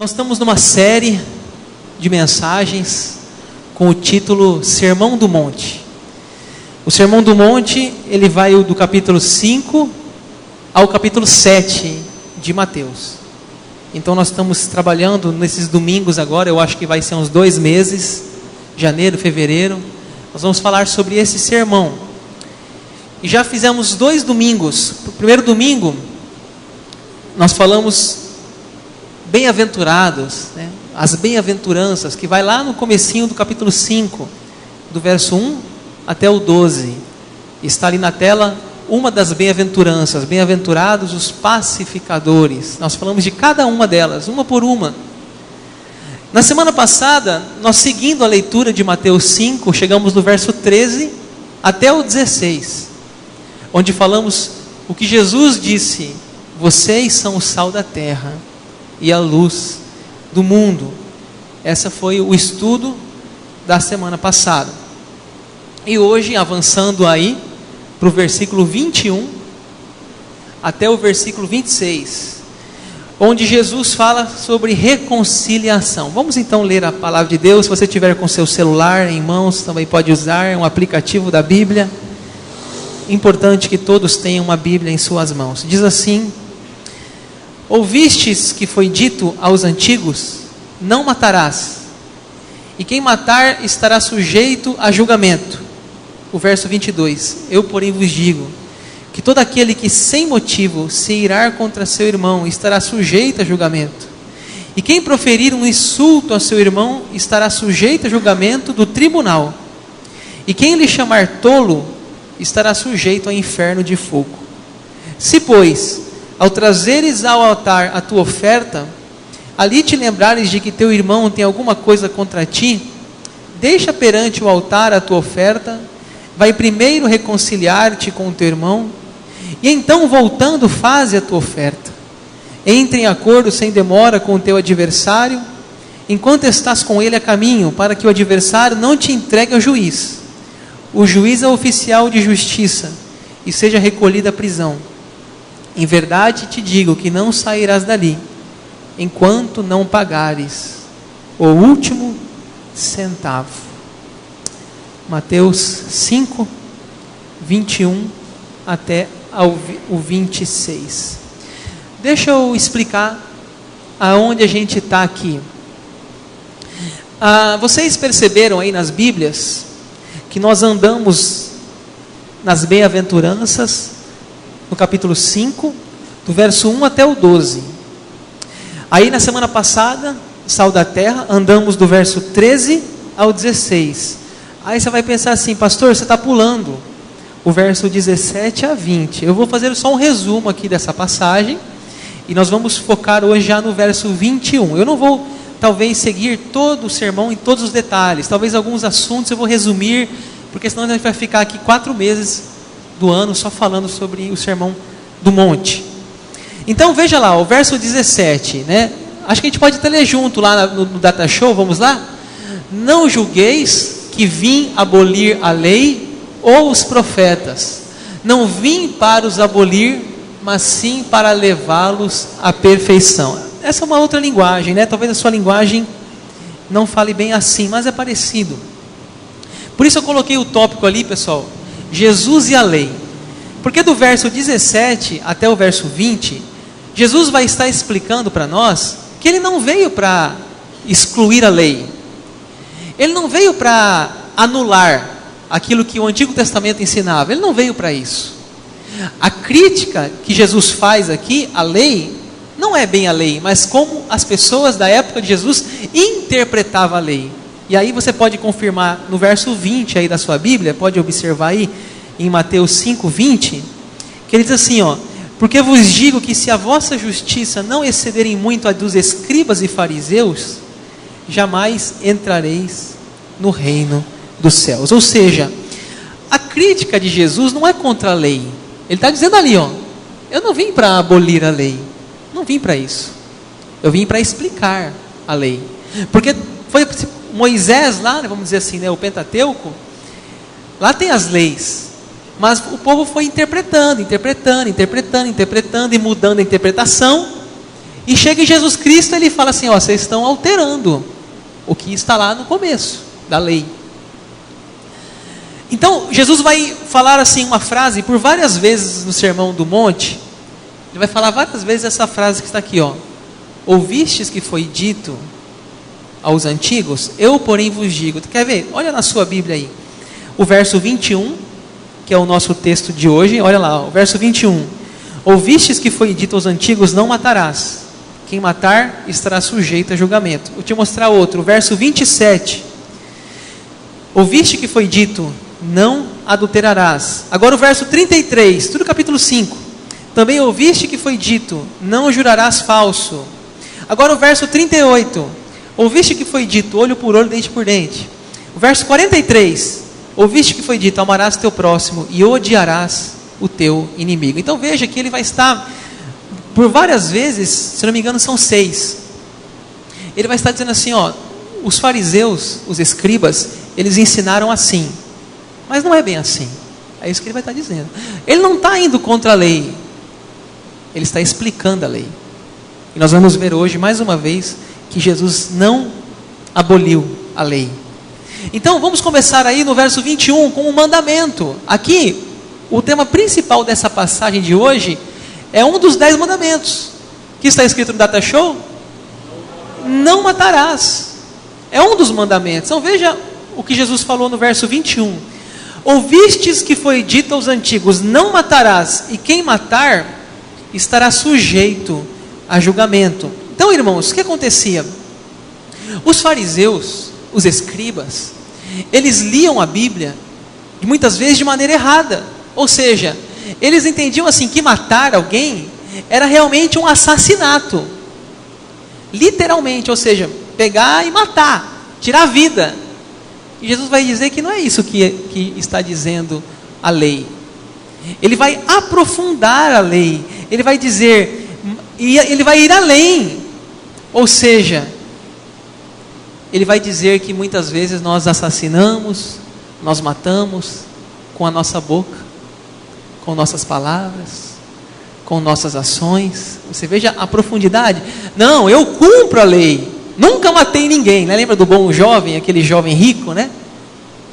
Nós estamos numa série de mensagens com o título Sermão do Monte. O Sermão do Monte, ele vai do capítulo 5 ao capítulo 7 de Mateus. Então nós estamos trabalhando nesses domingos agora, eu acho que vai ser uns 2 meses, janeiro, fevereiro. Nós vamos falar sobre esse sermão. E já fizemos 2 domingos. No primeiro domingo, nós falamos bem-aventurados, né? As bem-aventuranças, que vai lá no comecinho do capítulo 5, do verso 1 até o 12. Está ali na tela uma das bem-aventuranças. Bem-aventurados os pacificadores. Nós falamos de cada uma delas, uma por uma. Na semana passada, nós seguindo a leitura de Mateus 5, chegamos no verso 13 até o 16, onde falamos o que Jesus disse: vocês são o sal da terra e a luz do mundo. Esse foi o estudo da semana passada. E hoje, avançando aí para o versículo 21 até o versículo 26, onde Jesus fala sobre reconciliação. Vamos então ler a palavra de Deus. Se você tiver com seu celular em mãos, também pode usar, é um aplicativo da Bíblia. Importante que todos tenham uma Bíblia em suas mãos. Diz assim: ouvistes que foi dito aos antigos: não matarás, e quem matar estará sujeito a julgamento. O verso 22, eu porém vos digo, que todo aquele que sem motivo se irar contra seu irmão estará sujeito a julgamento, e quem proferir um insulto a seu irmão estará sujeito a julgamento do tribunal, e quem lhe chamar tolo estará sujeito ao inferno de fogo. Se, pois, ao trazeres ao altar a tua oferta, ali te lembrares de que teu irmão tem alguma coisa contra ti, deixa perante o altar a tua oferta, vai primeiro reconciliar-te com o teu irmão, e então voltando faze a tua oferta. Entre em acordo sem demora com o teu adversário, enquanto estás com ele a caminho, para que o adversário não te entregue ao juiz. O juiz é o oficial de justiça, e seja recolhido à prisão. Em verdade te digo que não sairás dali, enquanto não pagares o último centavo. Mateus 5, 21 até o 26. Deixa eu explicar aonde a gente está aqui. Vocês perceberam aí nas Bíblias que nós andamos nas bem-aventuranças no capítulo 5, do verso 1 até o 12. Aí na semana passada, sal da terra, andamos do verso 13 ao 16. Aí você vai pensar assim: pastor, você está pulando o verso 17 a 20. Eu vou fazer só um resumo aqui dessa passagem, e nós vamos focar hoje já no verso 21. Eu não vou talvez seguir todo o sermão em todos os detalhes, talvez alguns assuntos eu vou resumir, porque senão a gente vai ficar aqui 4 meses do ano só falando sobre o sermão do monte. Então veja lá, o verso 17, né? Acho que a gente pode até ler junto lá no Data Show, vamos lá? Não julgueis que vim abolir a lei ou os profetas. Não vim para os abolir, mas sim para levá-los à perfeição. Essa é uma outra linguagem, né? Talvez a sua linguagem não fale bem assim, mas é parecido. Por isso eu coloquei o tópico ali, pessoal: Jesus e a lei. Porque do verso 17 até o verso 20, Jesus vai estar explicando para nós que ele não veio para excluir a lei. Ele não veio para anular aquilo que o Antigo Testamento ensinava. Ele não veio para isso. A crítica que Jesus faz aqui, a lei, não é bem a lei, mas como as pessoas da época de Jesus interpretavam a lei. E aí você pode confirmar no verso 20 aí da sua Bíblia, pode observar aí em Mateus 5, 20, que ele diz assim, ó: porque vos digo que se a vossa justiça não excederem muito a dos escribas e fariseus, jamais entrareis no reino dos céus. Ou seja, a crítica de Jesus não é contra a lei. Ele está dizendo ali, ó: eu não vim para abolir a lei, não vim para isso, eu vim para explicar a lei. Porque foi Moisés lá, vamos dizer assim, né, o Pentateuco, lá tem as leis, mas o povo foi interpretando e mudando a interpretação, E chega em Jesus Cristo, ele fala assim, ó, vocês estão alterando o que está lá no começo da lei. Então, Jesus vai falar assim uma frase, por várias vezes no Sermão do Monte, ele vai falar várias vezes essa frase que está aqui, ó. Ouvistes que foi dito aos antigos, eu porém vos digo. Tu quer ver? Olha na sua Bíblia aí. O verso 21, que é o nosso texto de hoje, olha lá, ó, o verso 21. Ouvistes que foi dito aos antigos, não matarás. Quem matar estará sujeito a julgamento. Vou te mostrar outro, o verso 27. Ouviste que foi dito, não adulterarás. Agora o verso 33, tudo capítulo 5. Também ouviste que foi dito, não jurarás falso. Agora o verso 38. Ouviste que foi dito, olho por olho, dente por dente. O verso 43. Ouviste que foi dito, amarás o teu próximo e odiarás o teu inimigo. Então veja que ele vai estar, por várias vezes, se não me engano são 6. Ele vai estar dizendo assim, ó, os fariseus, os escribas, eles ensinaram assim. Mas não é bem assim. É isso que ele vai estar dizendo. Ele não está indo contra a lei. Ele está explicando a lei. E nós vamos ver hoje, mais uma vez, que Jesus não aboliu a lei. Então, vamos começar aí no verso 21 com um mandamento. Aqui, o tema principal dessa passagem de hoje é um dos 10 mandamentos. Que está escrito no Data Show? Não matarás. É um dos mandamentos. Então, veja o que Jesus falou no verso 21. Ouvistes que foi dito aos antigos, não matarás, e quem matar estará sujeito a julgamento. Então, irmãos, o que acontecia? Os fariseus, os escribas, eles liam a Bíblia, muitas vezes de maneira errada. Ou seja, eles entendiam assim, que matar alguém era realmente um assassinato. Literalmente, ou seja, pegar e matar, tirar a vida. E Jesus vai dizer que não é isso que está dizendo a lei. Ele vai aprofundar a lei. Ele vai dizer, e ele vai ir além. Ou seja, ele vai dizer que muitas vezes nós assassinamos, nós matamos com a nossa boca, com nossas palavras, com nossas ações. Você veja a profundidade. Não, eu cumpro a lei. Nunca matei ninguém, né? Lembra do bom jovem, aquele jovem rico, né?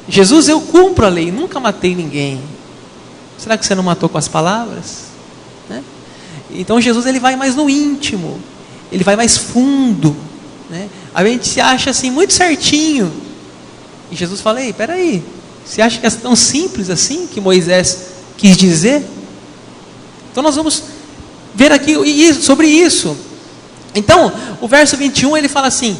Jesus, eu cumpro a lei, nunca matei ninguém. Será que você não matou com as palavras? Né? Então Jesus, ele vai mais no íntimo, ele vai mais fundo, né? A gente se acha assim muito certinho, e Jesus fala, ei, peraí, você acha que é tão simples assim que Moisés quis dizer? Então nós vamos ver aqui sobre isso. Então, o verso 21, ele fala assim,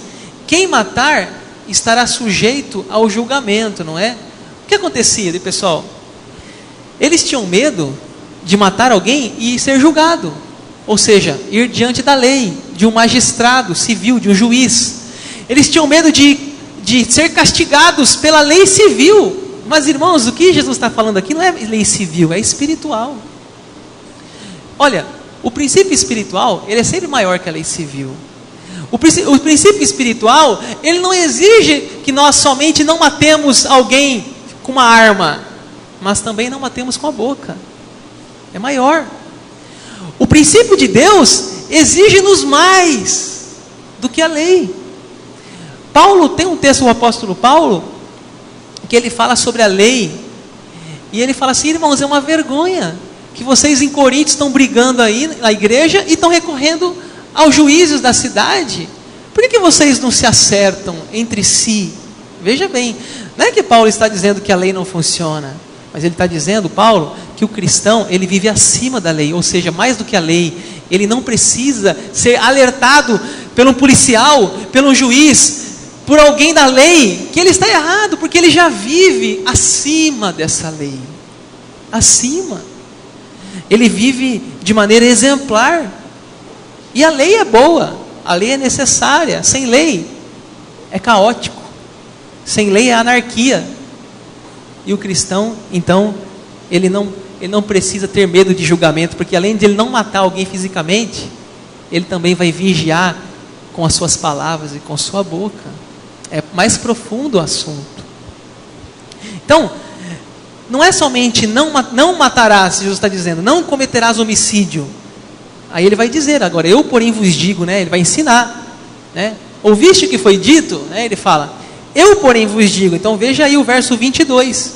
quem matar estará sujeito ao julgamento, não é? O que acontecia, pessoal? Eles tinham medo de matar alguém e ser julgado, ou seja, ir diante da lei, de um magistrado civil, de um juiz. Eles tinham medo de ser castigados pela lei civil. Mas irmãos, o que Jesus está falando aqui não é lei civil, é espiritual. Olha, o princípio espiritual, ele é sempre maior que a lei civil. O princípio espiritual, ele não exige que nós somente não matemos alguém com uma arma, mas também não matemos com a boca. É maior. O princípio de Deus exige-nos mais do que a lei. Paulo tem um texto, o apóstolo Paulo, que ele fala sobre a lei, e ele fala assim, irmãos, é uma vergonha que vocês em Corinto estão brigando aí na igreja e estão recorrendo aos juízes da cidade. Por que vocês não se acertam entre si? Veja bem, não é que Paulo está dizendo que a lei não funciona, mas ele está dizendo, Paulo, que o cristão, ele vive acima da lei, ou seja, mais do que a lei. Ele não precisa ser alertado pelo policial, pelo juiz, por alguém da lei, que ele está errado, porque ele já vive acima dessa lei. Acima. Ele vive de maneira exemplar. E a lei é boa, a lei é necessária. Sem lei é caótico, sem lei é anarquia. E o cristão, então, ele não precisa ter medo de julgamento, porque além de ele não matar alguém fisicamente, ele também vai vigiar com as suas palavras e com sua boca. É mais profundo o assunto. Então, não é somente não matarás, Jesus está dizendo, não cometerás homicídio. Aí ele vai dizer, agora eu porém vos digo, né? Ele vai ensinar, né? Ouviste o que foi dito? Né? Ele fala, eu porém vos digo. Então veja aí o verso 22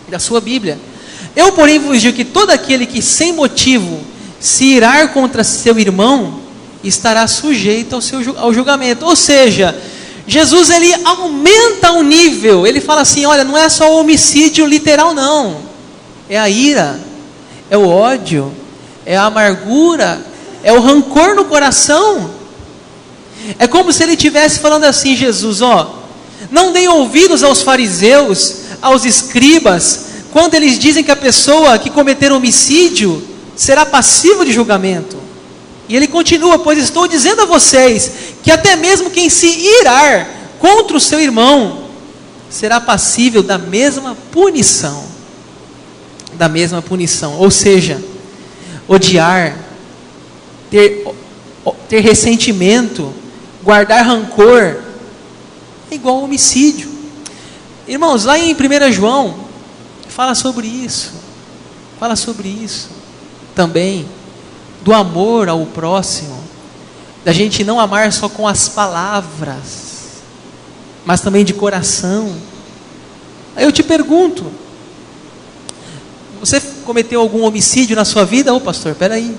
da sua Bíblia. Eu porém vos digo que todo aquele que sem motivo se irar contra seu irmão, estará sujeito ao julgamento. Ou seja, Jesus ele aumenta o nível, ele fala assim, olha, não é só o homicídio literal não, é a ira, é o ódio, é a amargura, é o rancor no coração. É como se ele estivesse falando assim, Jesus, não deem ouvidos aos fariseus, aos escribas, quando eles dizem que a pessoa que cometer homicídio será passivo de julgamento. E ele continua, pois estou dizendo a vocês, que até mesmo quem se irar contra o seu irmão, será passível da mesma punição. Da mesma punição, ou seja, odiar, ter ressentimento, guardar rancor, é igual ao homicídio. Irmãos, lá em 1 João, fala sobre isso também, do amor ao próximo, da gente não amar só com as palavras, mas também de coração. Aí eu te pergunto, você cometeu algum homicídio na sua vida? Ô pastor, peraí,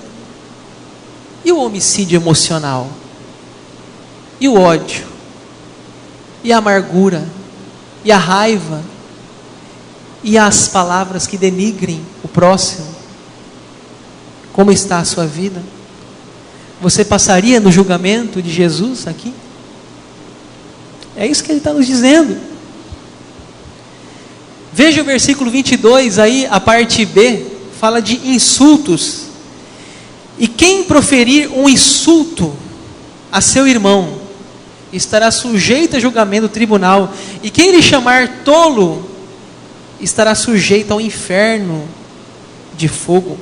e o homicídio emocional? E o ódio? E a amargura? E a raiva? E as palavras que denigrem o próximo? Como está a sua vida? Você passaria no julgamento de Jesus aqui? É isso que ele está nos dizendo. Veja o versículo 22 aí, a parte B, fala de insultos. E quem proferir um insulto a seu irmão, estará sujeito a julgamento do tribunal. E quem lhe chamar tolo, estará sujeito ao inferno de fogo.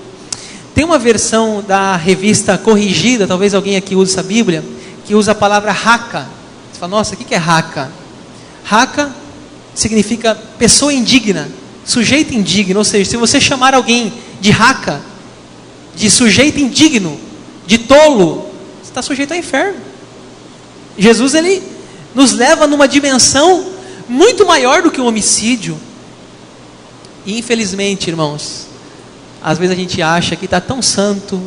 Tem uma versão da revista Corrigida, talvez alguém aqui use essa Bíblia, que usa a palavra raca. Você fala, nossa, o que é raca? Raca significa pessoa indigna, sujeito indigno. Ou seja, se você chamar alguém de raca, de sujeito indigno, de tolo, você está sujeito ao inferno. Jesus ele nos leva numa dimensão muito maior do que o homicídio. E infelizmente, irmãos, às vezes a gente acha que está tão santo,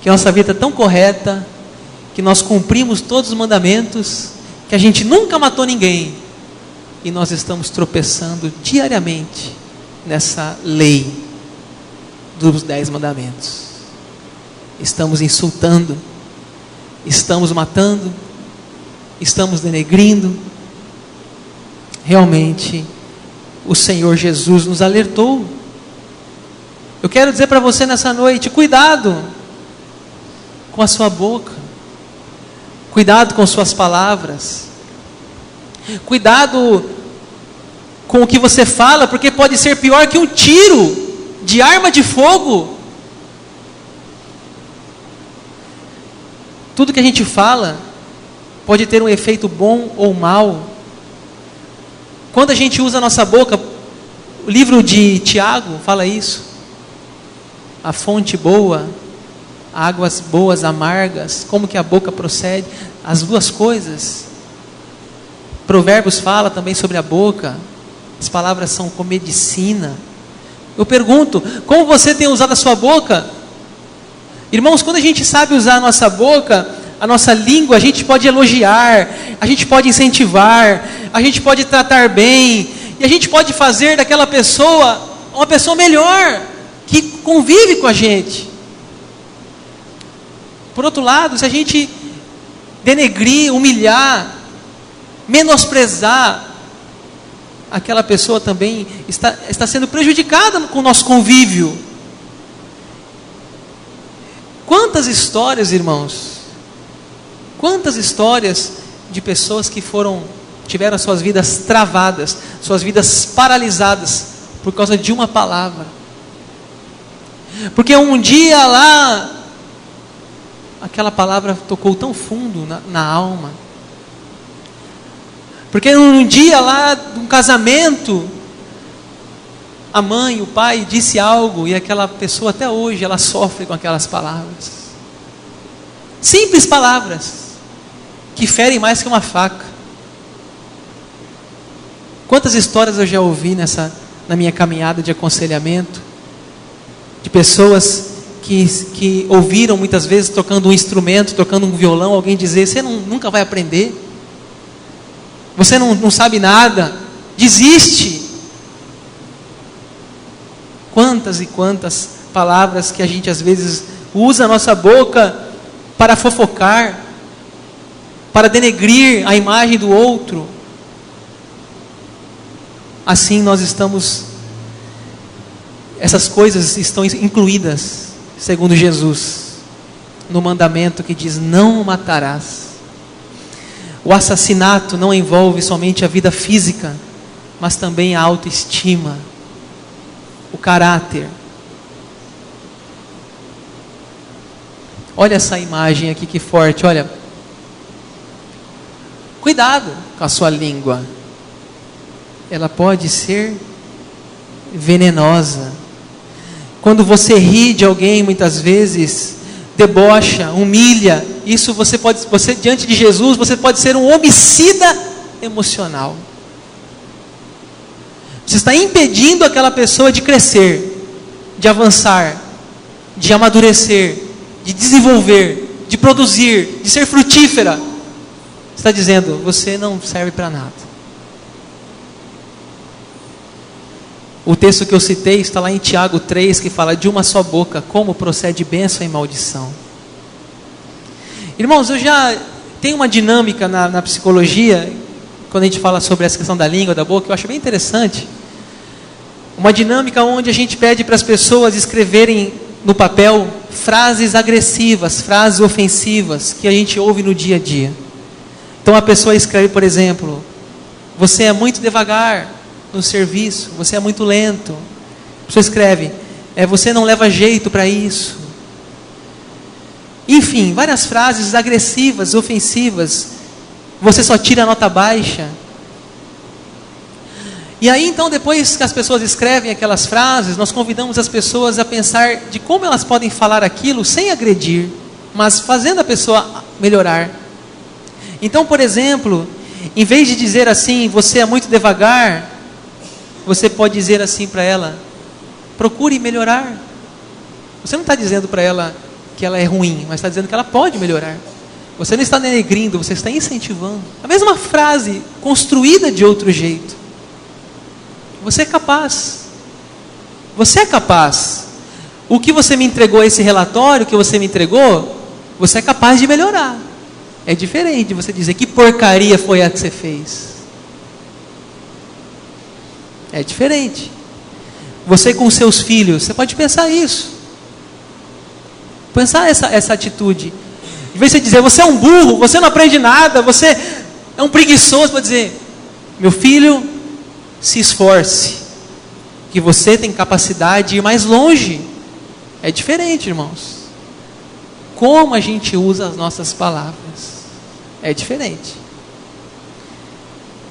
que a nossa vida está tão correta, que nós cumprimos todos os mandamentos, que a gente nunca matou ninguém, e nós estamos tropeçando diariamente nessa lei dos 10 mandamentos. Estamos insultando, estamos matando, estamos denegrindo. Realmente, o Senhor Jesus nos alertou. Eu quero dizer para você nessa noite, cuidado com a sua boca, cuidado com suas palavras, cuidado com o que você fala, porque pode ser pior que um tiro de arma de fogo. Tudo que a gente fala pode ter um efeito bom ou mal. Quando a gente usa a nossa boca, o livro de Tiago fala isso. A fonte boa, águas boas, amargas, como que a boca procede, as duas coisas. Provérbios fala também sobre a boca, as palavras são como medicina. Eu pergunto, como você tem usado a sua boca? Irmãos, quando a gente sabe usar a nossa boca, a nossa língua, a gente pode elogiar, a gente pode incentivar, a gente pode tratar bem, e a gente pode fazer daquela pessoa uma pessoa melhor, que convive com a gente. Por outro lado, se a gente denegrir, humilhar, menosprezar, aquela pessoa também está sendo prejudicada com o nosso convívio. Quantas histórias, irmãos, quantas histórias de pessoas que tiveram suas vidas travadas, suas vidas paralisadas, por causa de uma palavra. Porque um dia lá, aquela palavra tocou tão fundo na alma. Porque um dia lá, de um casamento, a mãe, o pai disse algo e aquela pessoa até hoje ela sofre com aquelas palavras. Simples palavras que ferem mais que uma faca. Quantas histórias eu já ouvi na minha caminhada de aconselhamento, de pessoas que ouviram muitas vezes tocando um instrumento, tocando um violão, alguém dizer: você nunca vai aprender, você não sabe nada, desiste. Quantas e quantas palavras que a gente às vezes usa a nossa boca para fofocar, para denegrir a imagem do outro. Assim essas coisas estão incluídas, segundo Jesus, no mandamento que diz: não matarás. O assassinato não envolve somente a vida física, mas também a autoestima, o caráter. Olha essa imagem aqui que forte, olha. Cuidado com a sua língua. Ela pode ser venenosa. Quando você ri de alguém, muitas vezes, debocha, humilha, isso você diante de Jesus, você pode ser um homicida emocional. Você está impedindo aquela pessoa de crescer, de avançar, de amadurecer, de desenvolver, de produzir, de ser frutífera. Você está dizendo: você não serve para nada. O texto que eu citei está lá em Tiago 3, que fala: de uma só boca, como procede bênção e maldição. Irmãos, eu já tenho uma dinâmica na psicologia, quando a gente fala sobre essa questão da língua, da boca, eu acho bem interessante. Uma dinâmica onde a gente pede para as pessoas escreverem no papel frases agressivas, frases ofensivas, que a gente ouve no dia a dia. Então a pessoa escreve, por exemplo: você é muito devagar no serviço, você é muito lento. A pessoa escreve: você não leva jeito para isso. Enfim, várias frases agressivas, ofensivas. Você só tira nota baixa. E aí então, depois que as pessoas escrevem aquelas frases, nós convidamos as pessoas a pensar de como elas podem falar aquilo sem agredir, mas fazendo a pessoa melhorar. Então, por exemplo, em vez de dizer assim: você é muito devagar, você pode dizer assim para ela: procure melhorar. Você não está dizendo para ela que ela é ruim, mas está dizendo que ela pode melhorar. Você não está denegrindo, você está incentivando. A mesma frase, construída de outro jeito. Você é capaz. Você é capaz. O que você me entregou, esse relatório que você me entregou, você é capaz de melhorar. É diferente de você dizer: que porcaria foi a que você fez. É diferente. Você com seus filhos, você pode pensar isso. Pensar essa atitude. Em vez de você dizer: você é um burro, você não aprende nada, você é um preguiçoso, pode dizer: meu filho, se esforce, que você tem capacidade de ir mais longe. É diferente, irmãos. Como a gente usa as nossas palavras é diferente.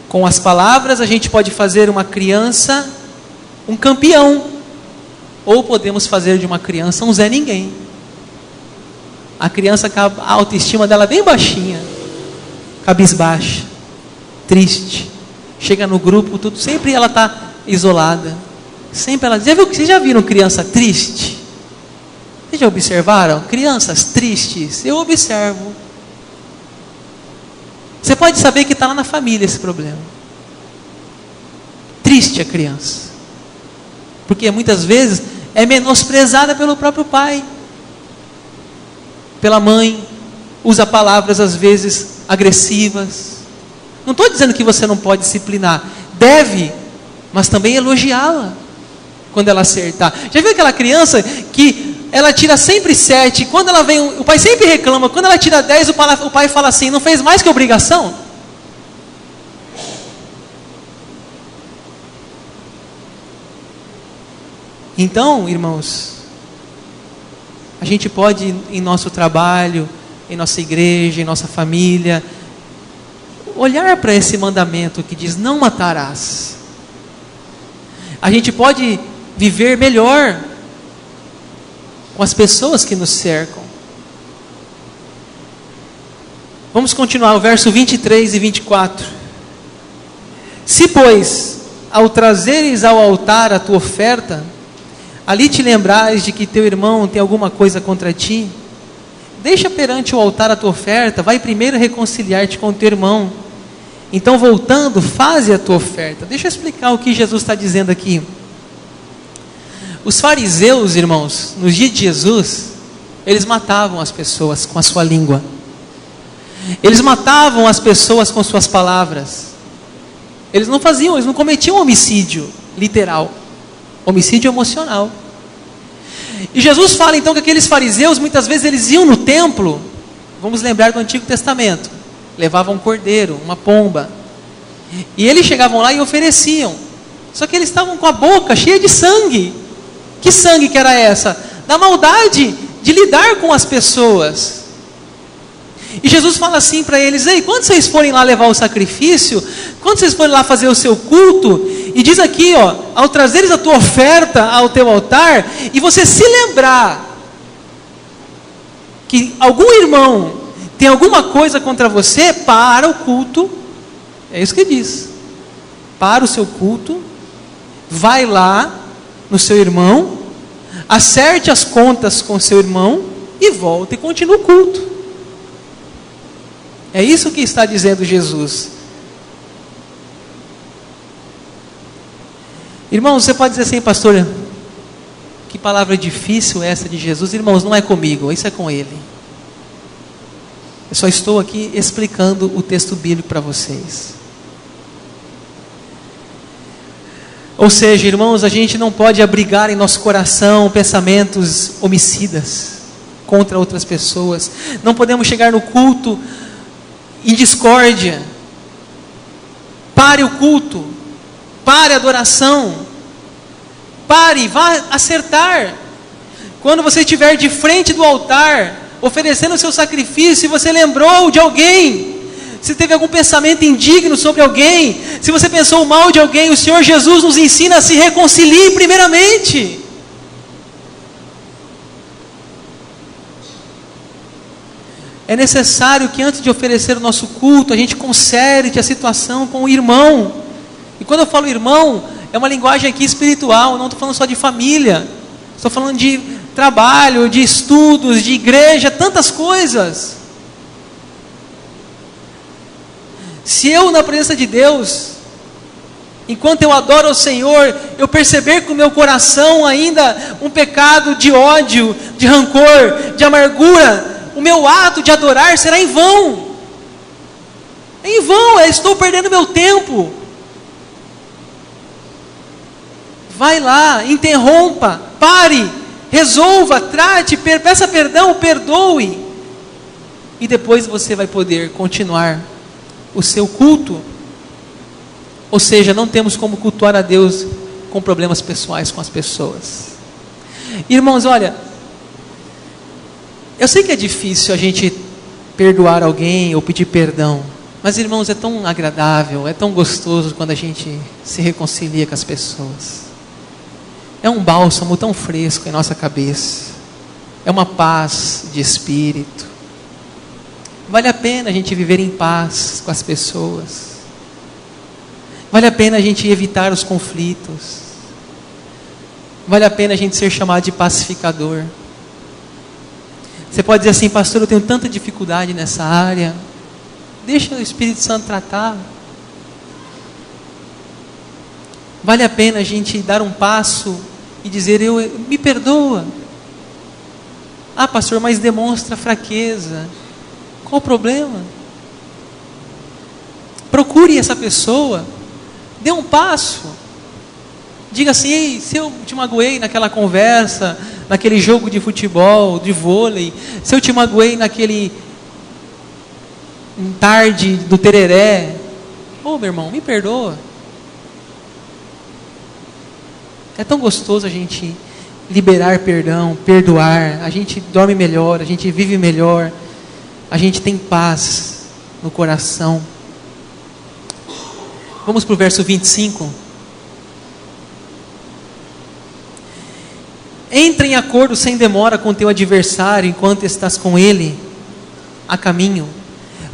Com as palavras a gente pode fazer uma criança um campeão, ou podemos fazer de uma criança um Zé Ninguém. A criança, a autoestima dela bem baixinha, cabisbaixa, triste, chega no grupo, tudo, sempre ela está isolada, sempre ela, vocês já viram criança triste? Vocês já observaram? Crianças tristes, eu observo. Você pode saber que está lá na família esse problema. Triste a criança, porque muitas vezes é menosprezada pelo próprio pai, pela mãe, usa palavras às vezes agressivas. Não estou dizendo que você não pode disciplinar, deve, mas também elogiá-la quando ela acertar. Já viu aquela criança que ela tira sempre 7, quando ela vem, o pai sempre reclama, quando ela tira 10, o pai fala assim: não fez mais que obrigação? Então, irmãos, a gente pode, em nosso trabalho, em nossa igreja, em nossa família, olhar para esse mandamento que diz: não matarás. A gente pode viver melhor com as pessoas que nos cercam. Vamos continuar o verso 23 e 24. Se, pois, ao trazeres ao altar a tua oferta, ali te lembrares de que teu irmão tem alguma coisa contra ti, deixa perante o altar a tua oferta, vai primeiro reconciliar-te com o teu irmão. Então, voltando, faze a tua oferta. Deixa eu explicar o que Jesus está dizendo aqui. Os fariseus, irmãos, nos dias de Jesus, eles matavam as pessoas com a sua língua. Eles matavam as pessoas com suas palavras. Eles não cometiam homicídio literal, homicídio emocional. E Jesus fala então que aqueles fariseus, muitas vezes eles iam no templo, vamos lembrar do Antigo Testamento, levavam um cordeiro, uma pomba, e eles chegavam lá e ofereciam, só que eles estavam com a boca cheia de sangue. Que sangue que era essa? Da maldade de lidar com as pessoas. E Jesus fala assim para eles: ei, quando vocês forem lá levar o sacrifício, quando vocês forem lá fazer o seu culto, e diz aqui, ó, ao trazeres a tua oferta ao teu altar, e você se lembrar que algum irmão tem alguma coisa contra você, para o culto, é isso que diz, para o seu culto, vai lá no seu irmão, acerte as contas com seu irmão, e volta e continua o culto. É isso que está dizendo Jesus. Irmãos, você pode dizer assim: pastor, que palavra difícil é essa de Jesus? Irmãos, não é comigo, isso é com Ele. Eu só estou aqui explicando o texto bíblico para vocês. Ou seja, irmãos, a gente não pode abrigar em nosso coração pensamentos homicidas contra outras pessoas. Não podemos chegar no culto em discórdia. Pare o culto, pare a adoração, pare, vá acertar. Quando você estiver de frente do altar, oferecendo o seu sacrifício, e você lembrou de alguém, se teve algum pensamento indigno sobre alguém, se você pensou mal de alguém, o Senhor Jesus nos ensina a se reconciliar primeiramente. É necessário que antes de oferecer o nosso culto, a gente conserte a situação com o irmão. E quando eu falo irmão, é uma linguagem aqui espiritual, não estou falando só de família, estou falando de trabalho, de estudos, de igreja, tantas coisas. Se eu, na presença de Deus, enquanto eu adoro ao Senhor, eu perceber que o meu coração ainda um pecado de ódio, de rancor, de amargura, o meu ato de adorar será em vão. É em vão, eu estou perdendo meu tempo. Vai lá, interrompa, pare, resolva, trate, peça perdão, perdoe. E depois você vai poder continuar o seu culto. Ou seja, não temos como cultuar a Deus com problemas pessoais com as pessoas. Irmãos, olha, eu sei que é difícil a gente perdoar alguém ou pedir perdão, mas irmãos, é tão agradável, é tão gostoso quando a gente se reconcilia com as pessoas. É um bálsamo tão fresco em nossa cabeça, é uma paz de espírito. Vale a pena a gente viver em paz com as pessoas, vale a pena a gente evitar os conflitos, vale a pena a gente ser chamado de pacificador. Você pode dizer assim: pastor, eu tenho tanta dificuldade nessa área. Deixa o Espírito Santo tratar. Vale a pena a gente dar um passo e dizer: me perdoa. Ah, pastor, mas demonstra fraqueza. Qual o problema? Procure essa pessoa, dê um passo. Diga assim: ei, se eu te magoei naquela conversa, naquele jogo de futebol, de vôlei, se eu te magoei naquele tarde do tereré, ô meu irmão, me perdoa. É tão gostoso a gente liberar perdão, perdoar, a gente dorme melhor, a gente vive melhor, a gente tem paz no coração. Vamos para o verso 25. Entra em acordo sem demora com teu adversário, enquanto estás com ele a caminho,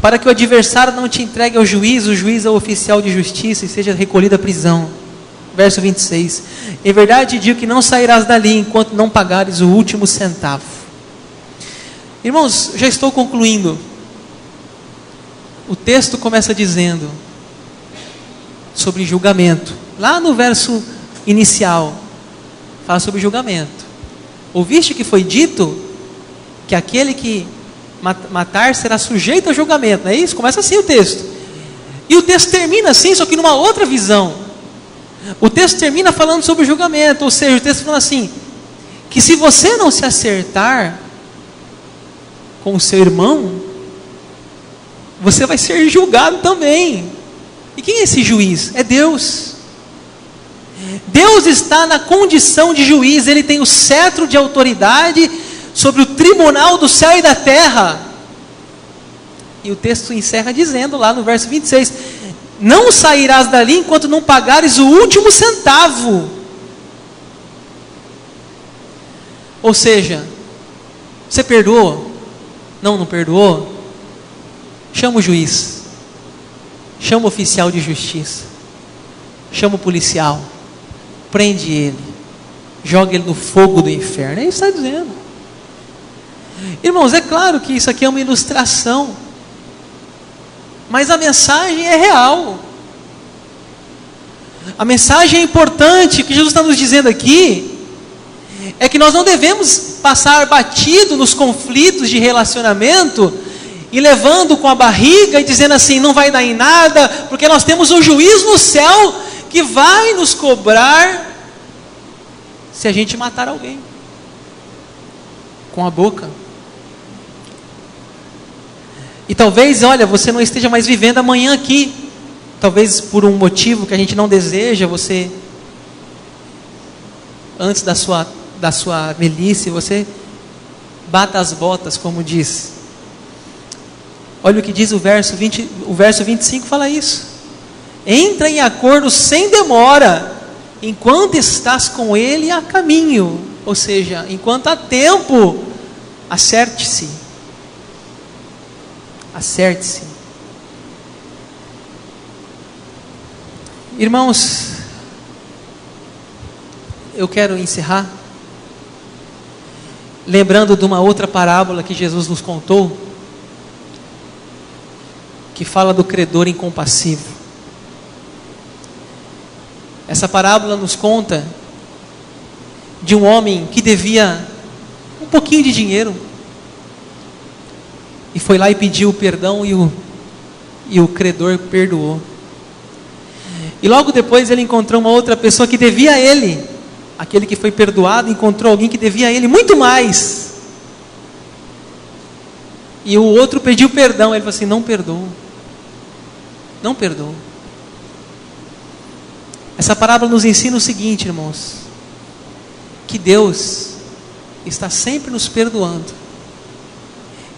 para que o adversário não te entregue ao juiz, o juiz ao oficial de justiça, e seja recolhido à prisão. Verso 26. Em verdade digo que não sairás dali, enquanto não pagares o último centavo. Irmãos, já estou concluindo. O texto começa dizendo sobre julgamento. Lá no verso inicial, fala sobre julgamento. Ouviste que foi dito que aquele que matar será sujeito a julgamento, não é isso? Começa assim o texto. E o texto termina assim, só que numa outra visão. O texto termina falando sobre o julgamento, ou seja, o texto falando assim, que se você não se acertar com o seu irmão, você vai ser julgado também. E quem é esse juiz? É Deus. Deus está na condição de juiz, Ele tem o cetro de autoridade sobre o tribunal do céu e da terra. E o texto encerra dizendo lá no verso 26, não sairás dali enquanto não pagares o último centavo. Ou seja, você perdoou? Não perdoou? Chama o juiz, chama o oficial de justiça, chama o policial, prende ele, joga ele no fogo do inferno. É isso que está dizendo. Irmãos, é claro que isso aqui é uma ilustração, mas a mensagem é real. A mensagem é importante. O que Jesus está nos dizendo aqui é que nós não devemos passar batido nos conflitos de relacionamento e levando com a barriga e dizendo assim, não vai dar em nada, porque nós temos um juiz no céu que vai nos cobrar se a gente matar alguém com a boca. E talvez, olha, você não esteja mais vivendo amanhã aqui, talvez por um motivo que a gente não deseja, você, antes da sua velhice, você bata as botas, como diz. Olha o que diz o verso 25 fala isso. Entra em acordo sem demora, enquanto estás com ele a caminho. Ou seja, enquanto há tempo, acerte-se. Acerte-se. Irmãos, eu quero encerrar lembrando de uma outra parábola que Jesus nos contou, que fala do credor incompassivo. Essa parábola nos conta de um homem que devia um pouquinho de dinheiro e foi lá e pediu perdão e o credor perdoou. E logo depois ele encontrou uma outra pessoa que devia a ele. Aquele que foi perdoado encontrou alguém que devia a ele muito mais. E o outro pediu perdão. Ele falou assim, não perdoou. Não perdoou. Essa parábola nos ensina o seguinte, irmãos, que Deus está sempre nos perdoando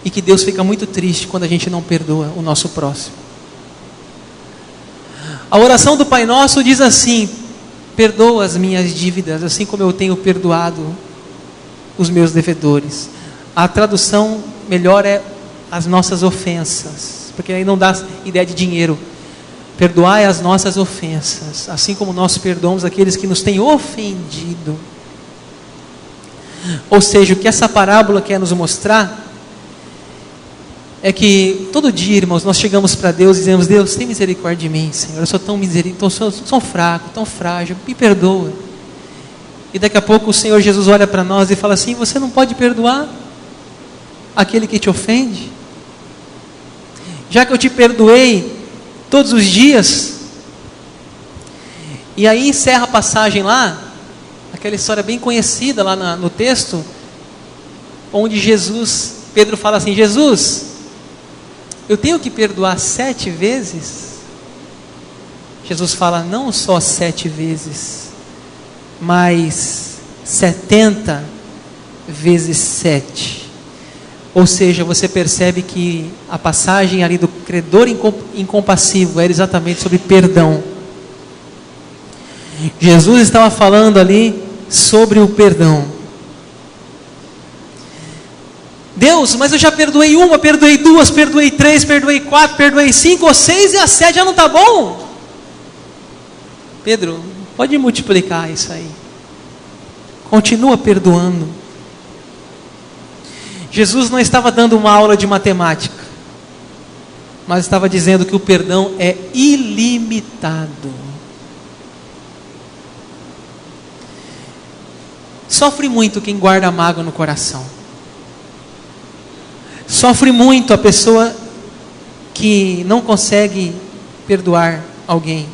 e que Deus fica muito triste quando a gente não perdoa o nosso próximo. A oração do Pai Nosso diz assim, perdoa as minhas dívidas, assim como eu tenho perdoado os meus devedores. A tradução melhor é as nossas ofensas, porque aí não dá ideia de dinheiro. Perdoai as nossas ofensas, assim como nós perdoamos aqueles que nos têm ofendido. Ou seja, o que essa parábola quer nos mostrar é que todo dia, irmãos, nós chegamos para Deus e dizemos, Deus, tem misericórdia de mim, Senhor, eu sou tão misericórdia, sou fraco, tão frágil, me perdoa. E daqui a pouco o Senhor Jesus olha para nós e fala assim, você não pode perdoar aquele que te ofende? Já que eu te perdoei todos os dias. E aí encerra a passagem lá, aquela história bem conhecida lá no texto, onde Pedro fala assim, Jesus, eu tenho que perdoar 7 vezes? Jesus fala, não só 7 vezes, mas 70 vezes 7. Ou seja, você percebe que a passagem ali do credor incompassivo era exatamente sobre perdão. Jesus estava falando ali sobre o perdão. Deus, mas eu já perdoei uma, perdoei duas, perdoei três, perdoei quatro, perdoei 5 ou 6 e a 7 já não está bom? Pedro, pode multiplicar isso aí. Continua perdoando. Jesus não estava dando uma aula de matemática, mas estava dizendo que o perdão é ilimitado. Sofre muito quem guarda mágoa no coração. Sofre muito a pessoa que não consegue perdoar alguém.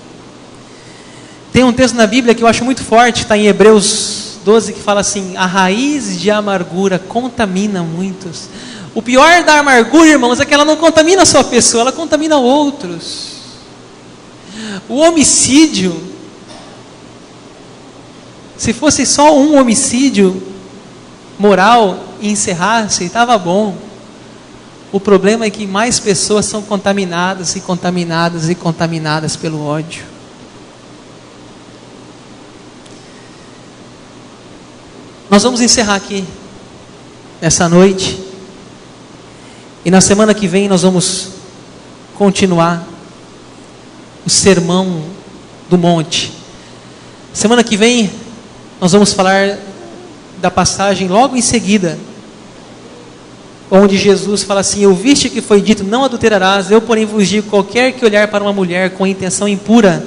Tem um texto na Bíblia que eu acho muito forte, está em Hebreus 12, que fala assim: a raiz de amargura contamina muitos. O pior da amargura, irmãos, é que ela não contamina só a pessoa, ela contamina outros. O homicídio, se fosse só um homicídio moral e encerrasse, estava bom. O problema é que mais pessoas são contaminadas e contaminadas e contaminadas pelo ódio. Nós vamos encerrar aqui nessa noite. E na semana que vem nós vamos continuar o sermão do monte. Semana que vem nós vamos falar da passagem logo em seguida, onde Jesus fala assim: ouviste que foi dito, não adulterarás, eu porém vos digo, qualquer que olhar para uma mulher com intenção impura,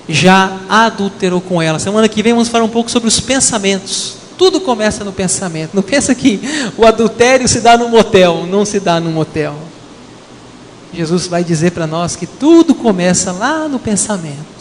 já adulterou com ela. Semana que vem vamos falar um pouco sobre os pensamentos. Tudo começa no pensamento. Não pensa que o adultério se dá no motel, não se dá no motel. Jesus vai dizer para nós que tudo começa lá no pensamento.